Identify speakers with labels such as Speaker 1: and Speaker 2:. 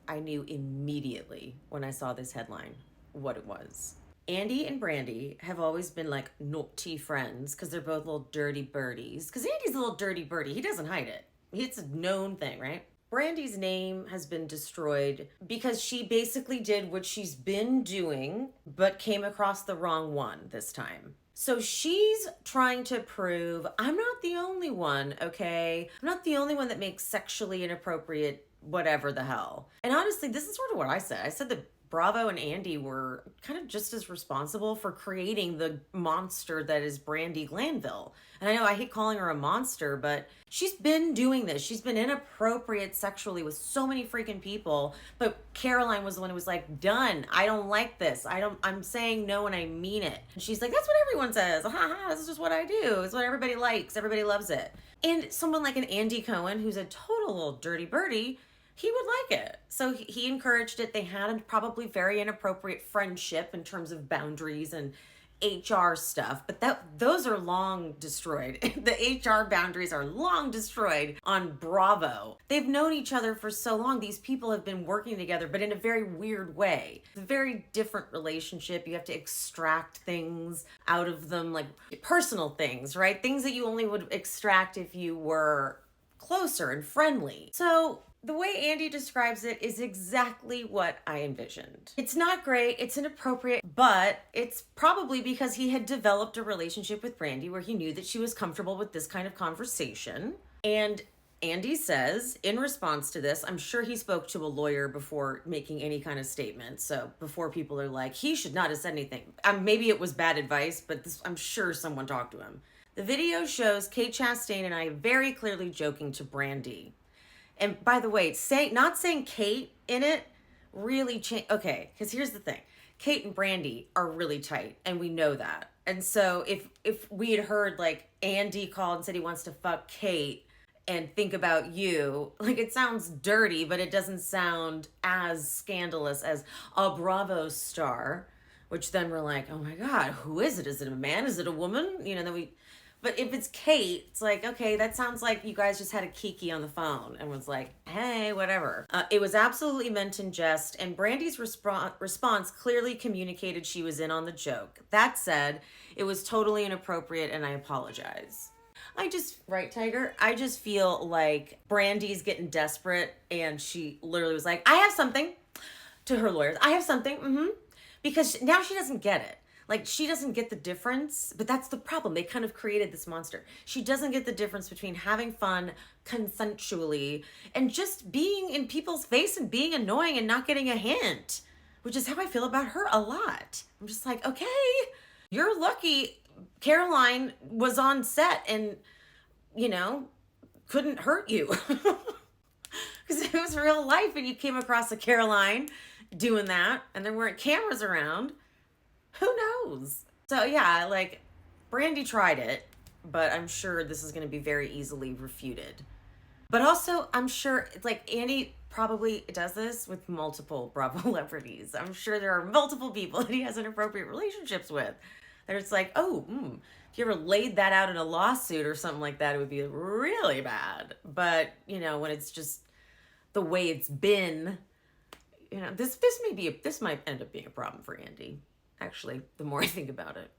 Speaker 1: I knew immediately when I saw this headline what it was. Andy and Brandi have always been like naughty friends because they're both little dirty birdies. Because Andy's a little dirty birdie. He doesn't hide it. It's a known thing, right? Brandi's name has been destroyed because she basically did what she's been doing, but came across the wrong one this time. So she's trying to prove I'm not the only one, okay? I'm not the only one that makes sexually inappropriate whatever the hell. And honestly, this is sort of what I said. I said that Bravo and Andy were kind of just as responsible for creating the monster that is Brandi Glanville. And I know I hate calling her a monster, but she's been doing this. She's been inappropriate sexually with so many freaking people. But Caroline was the one who was like, done. I don't like this. I'm saying no and I mean it. And she's like, that's what everyone says. Ha ha, this is just what I do. It's what everybody likes. Everybody loves it. And someone like an Andy Cohen, who's a total little dirty birdie, he would like it. So he encouraged it. They had a probably very inappropriate friendship in terms of boundaries and HR stuff, but those are long destroyed. The HR boundaries are long destroyed on Bravo. They've known each other for so long. These people have been working together, but in a very weird way. It's a very different relationship. You have to extract things out of them, like personal things, right? Things that you only would extract if you were closer and friendly. So the way Andy describes it is exactly what I envisioned. It's not great, it's inappropriate, but it's probably because he had developed a relationship with Brandi where he knew that she was comfortable with this kind of conversation. And Andy says, in response to this, I'm sure he spoke to a lawyer before making any kind of statement. So before people are like, he should not have said anything. Maybe it was bad advice, but I'm sure someone talked to him. The video shows Kate Chastain and I very clearly joking to Brandi. And by the way, not saying Kate in it really changed. Okay, because here's the thing. Kate and Brandi are really tight, and we know that. And so if we had heard like Andy called and said he wants to fuck Kate and think about you, like it sounds dirty, but it doesn't sound as scandalous as a Bravo star, which then we're like, oh my God, who is it? Is it a man? Is it a woman? But if it's Kate, it's like, okay, that sounds like you guys just had a kiki on the phone and was like, hey, whatever. It was absolutely meant in jest, and Brandi's response clearly communicated she was in on the joke. That said, it was totally inappropriate, and I apologize. Right, Tiger? I just feel like Brandi's getting desperate, and she literally was like, I have something to her lawyers. I have something, because now she doesn't get it. Like, she doesn't get the difference, but that's the problem. They kind of created this monster. She doesn't get the difference between having fun consensually and just being in people's face and being annoying and not getting a hint, which is how I feel about her a lot. I'm just like, okay, you're lucky Caroline was on set and, couldn't hurt you. Because it was real life and you came across a Caroline doing that and there weren't cameras around. Who knows? So yeah, like Brandi tried it, but I'm sure this is going to be very easily refuted. But also, I'm sure it's like Andy probably does this with multiple Bravo celebrities. I'm sure there are multiple people that he has inappropriate relationships with. That it's like, if you ever laid that out in a lawsuit or something like that, it would be really bad. But when it's just the way it's been, this might end up being a problem for Andy. Actually, the more I think about it.